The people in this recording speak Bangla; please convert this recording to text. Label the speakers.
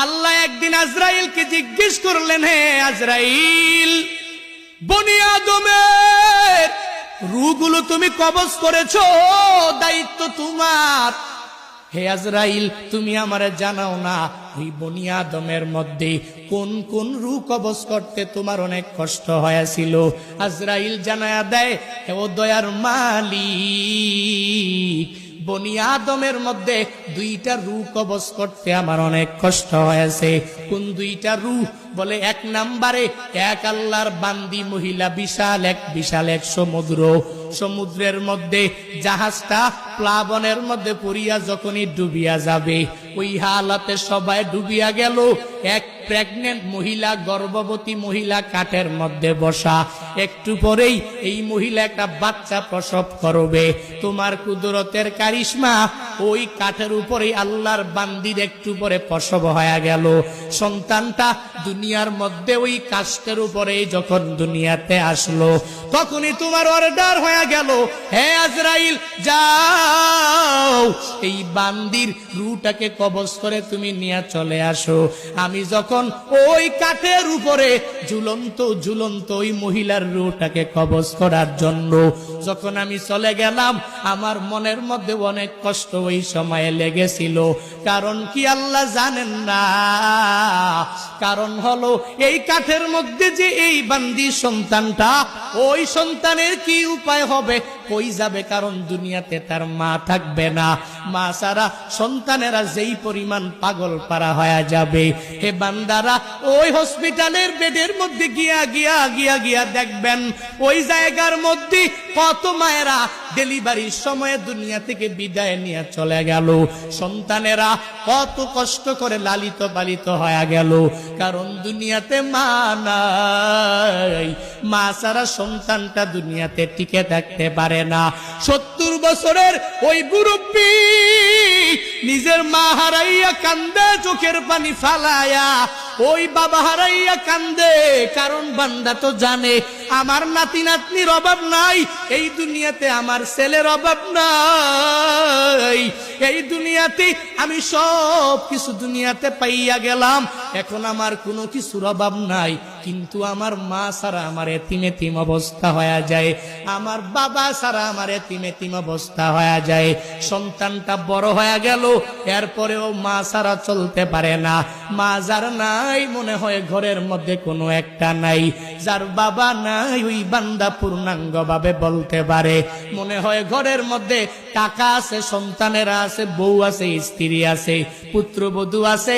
Speaker 1: আল্লাহ একদিন আজরাইলকে জিজ্ঞেস করলেন, হে আজরাইল, বনি আদমের রূহগুলো তুমি কবজ করেছো, দায়িত্ব তোমার। হে আজরাইল, তুমি আমারে জানাও না ওই বনি আদমের মধ্যে কোন কোন রূহ কবজ করতে তোমার অনেক কষ্ট হয়েছিল। আজরাইল জানায়া দেয়, হে ও দয়ার মালিক, বনি আদমের মধ্যে দুইটা রূহ কবজ করতে আমার অনেক কষ্ট হয়েছে। কোন দুইটা রূহ? বলে, এক নাম্বারে এক আল্লাহর বান্দি মহিলা, বিশাল এক সমুদ্রের মধ্যে জাহাজটা প্লাবনের মধ্যে পড়িয়া যখনই ডুবিয়া যাবে, ওই হালাতে সবাই ডুবিয়া গেল। এক প্রেগনেন্ট মহিলা, গর্ভবতী মহিলা কাঠের মধ্যে বসা, একটু পরেই এই মহিলা একটা বাচ্চা প্রসব করবে। তোমার কুদরতের কারিশমা, ওই কাঠের উপরে আল্লাহর বান্দির একটু পরে প্রসব হয়ে গেল। সন্তানটা দুনিয়ার মধ্যে ওই কাষ্ঠের উপরে যখন দুনিয়াতে আসলো, তখনই তোমার অর্ডার হয়ে গেল, হে আজরাইল, যাও এই বান্দির রূহটাকে কবজ করে তুমি নিয়ে চলে আসো। আমি যখন ওই কাঠের উপরে ঝুলন্ত ওই মহিলার রূহটাকে কবজ করার জন্য যখন আমি চলে গেলাম, আমার মনের মধ্যে অনেক কষ্ট ওই সময়ে লেগেছিল। কারণ কি আল্লাহ জানেন না? কারণ হলো এই কাঠের মধ্যে যে এই বান্দি সন্তানটা, ওই সন্তানের কি উপায় হবে, কই যাবে? কারণ দুনিয়াতে তার মা থাকবে না। মা ছাড়া সন্তানেরা যেই পরিমাণ পাগল পারা হয়ে যাবে, হে বান্দারা, ওই হসপিটালের বেডের মধ্যে গিয়া দেখবেন, ওই জায়গার মধ্যে কত মায়েরা ডেলিভারির সময় দুনিয়া থেকে বিদায় নিয়ে চলে গেল। সন্তানেরা কত কষ্ট করে লালিত পালিত হয়ে গেল, কারণ দুনিয়াতে মা নাই। মা ছাড়া সন্তানটা দুনিয়াতে টিকে থাকতে পারে না। 70 বছরের ওই মুরব্বী নিজের মা হারাইয়া কান্দে, চোখের পানি ফালায়া, ওই বাবা হারাইয়া কান্দে। কারণ বান্দা তো জানে আমার নাতি নাতনির অভাব নাই, এই দুনিয়াতে আমার ছেলের অভাব নাই, এই দুনিয়াতে আমি সব কিছু দুনিয়াতে পাইয়া গেলাম, এখন আমার কোনো কিছুর অভাব নাই। কিন্তু আমার মা ছাড়া আমার এতিম অবস্থা হয়ে যায়, আমার বাবা ছাড়া আমার এতিম অবস্থা হয়ে যায়। সন্তানটা বড় হয়ে গেল, এরপরেও মা ছাড়া চলতে পারে না। মা যার নাই, মনে হয় ঘরের মধ্যে কোনো একটা নাই। যার বাবা নাই, ওই বান্দা পূর্ণাঙ্গ ভাবে বলতে পারে, মনে হয় ঘরের মধ্যে টাকা আছে, সন্তানেরা আছে, বউ আছে, স্ত্রী আছে, পুত্রবধূ আছে।